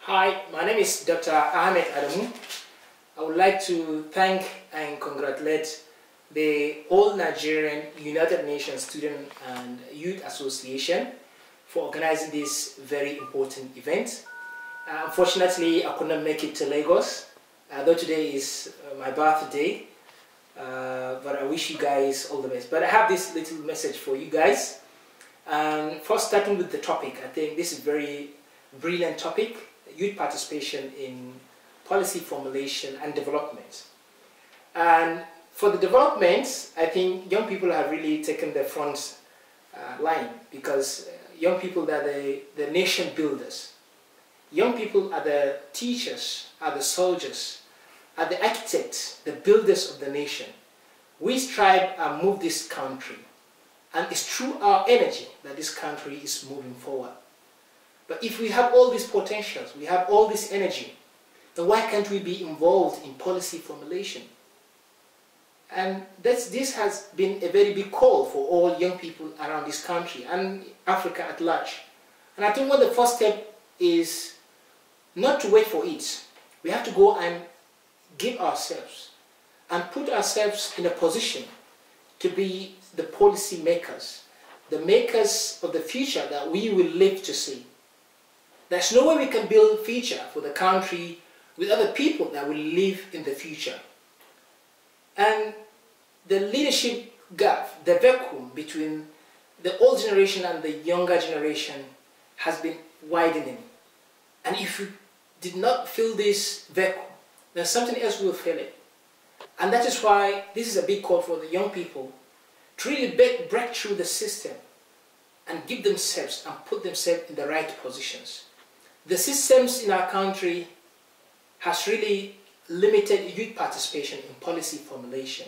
Hi, my name is Dr. Ahmed Adamu. I would like to thank and congratulate the All Nigerian United Nations Student and Youth Association for organizing this very important event. Unfortunately, I could not make it to Lagos, though today is my birthday, but I wish you guys all the best. But I have this little message for you guys. First, starting with the topic, I think this is a very brilliant topic: youth participation in policy formulation and development. And for the development, I think young people have really taken the front line, because young people are the nation builders. Young people are the teachers, are the soldiers, are the architects, the builders of the nation. We strive and move this country, and it's through our energy that this country is moving forward. But if we have all these potentials, we have all this energy, then why can't we be involved in policy formulation? And this has been a very big call for all young people around this country and Africa at large. And I think the first step is not to wait for it. We have to go and give ourselves and put ourselves in a position to be the policy makers, the makers of the future that we will live to see. There's no way we can build a future for the country with other people that will live in the future. And the leadership gap, the vacuum between the old generation and the younger generation has been widening. And if we did not fill this vacuum, then something else will fill it. And that is why this is a big call for the young people to really break through the system and give themselves and put themselves in the right positions. The systems in our country has really limited youth participation in policy formulation.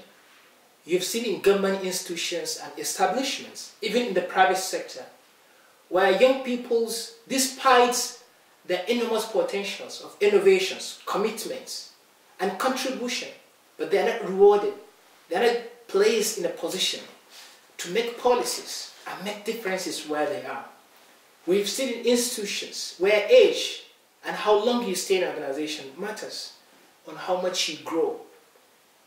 You've seen in government institutions and establishments, even in the private sector, where young people's, despite their enormous potentials of innovations, commitments, and contribution, but they are not rewarded. They are not placed in a position to make policies and make differences where they are. We've seen in institutions where age and how long you stay in an organization matters on how much you grow.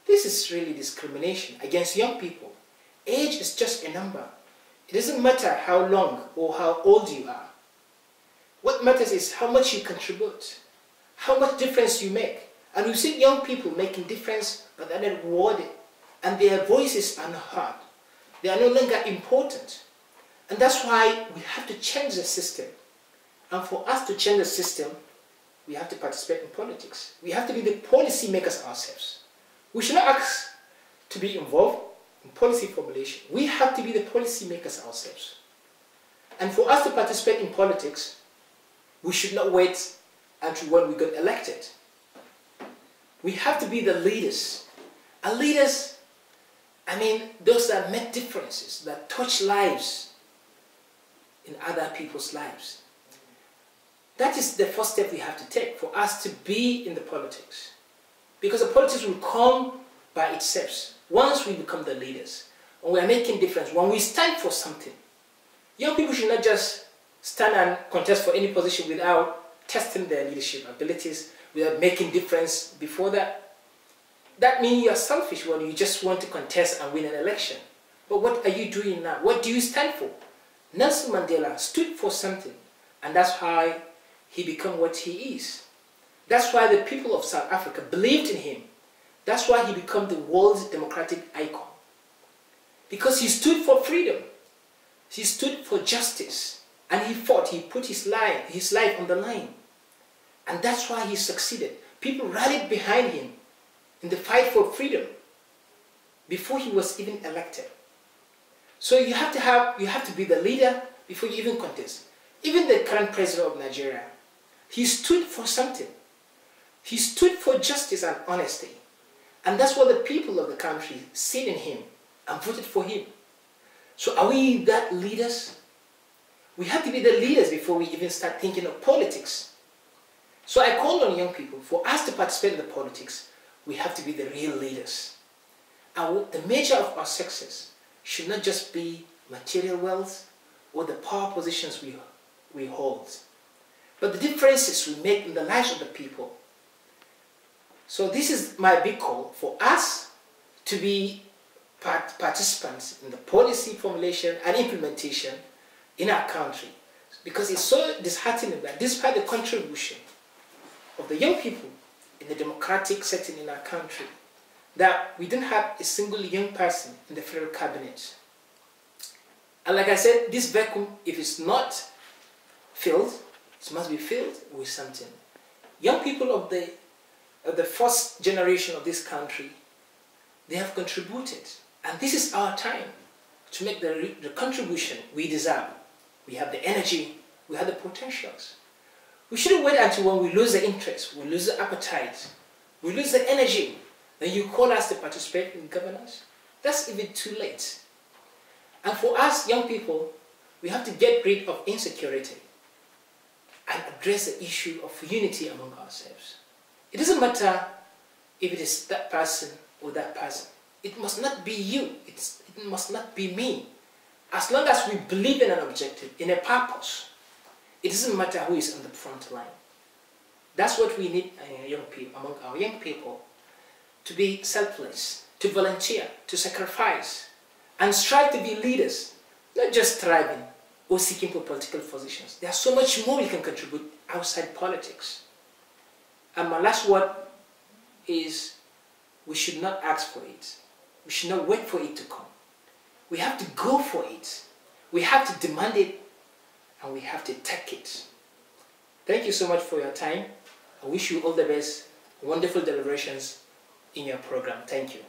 This is really discrimination against young people. Age is just a number. It doesn't matter how long or how old you are. What matters is how much you contribute, how much difference you make. And we've seen young people making difference, but they're not rewarded, and their voices are not heard. They are no longer important. And that's why we have to change the system. And for us to change the system, we have to participate in politics. We have to be the policy makers ourselves. We should not ask to be involved in policy formulation. We have to be the policy makers ourselves. And for us to participate in politics, we should not wait until when we get elected. We have to be the leaders. And leaders, I mean, those that make differences, that touch lives in other people's lives. That is the first step we have to take for us to be in the politics. Because the politics will come by itself once we become the leaders. When we are making difference, when we stand for something. Young people should not just stand and contest for any position without testing their leadership abilities, without making difference before that. That means you are selfish when you just want to contest and win an election. But what are you doing now? What do you stand for? Nelson Mandela stood for something, and that's why he became what he is. That's why the people of South Africa believed in him. That's why he became the world's democratic icon. Because he stood for freedom. He stood for justice. And he fought, he put his life on the line. And that's why he succeeded. People rallied behind him in the fight for freedom before he was even elected. So you have to be the leader before you even contest. Even the current president of Nigeria, he stood for something. He stood for justice and honesty. And that's what the people of the country seen in him and voted for him. So are we that leaders? We have to be the leaders before we even start thinking of politics. So I call on young people, for us to participate in the politics, we have to be the real leaders. And the measure of our success should not just be material wealth or the power positions we hold. but the differences we make in the lives of the people. So this is my big call for us to be participants in the policy formulation and implementation in our country, because it's so disheartening that despite the contribution of the young people in the democratic setting in our country, that we didn't have a single young person in the federal cabinet. And like I said, this vacuum, if it's not filled, it must be filled with something. Young people of the first generation of this country, they have contributed. And this is our time to make the contribution we deserve. We have the energy, we have the potentials. We shouldn't wait until when we lose the interest, we lose the appetite, we lose the energy, then you call us to participate in governance. That's even too late. And for us young people, we have to get rid of insecurity and address the issue of unity among ourselves. It doesn't matter if it is that person or that person. It must not be you. It must not be me. As long as we believe in an objective, in a purpose, it doesn't matter who is on the front line. That's what we need among our young people, to be selfless, to volunteer, to sacrifice, and strive to be leaders, not just striving or seeking for political positions. There's so much more we can contribute outside politics. And my last word is, we should not ask for it. We should not wait for it to come. We have to go for it. We have to demand it, and we have to take it. Thank you so much for your time. I wish you all the best, wonderful deliberations in your program. Thank you.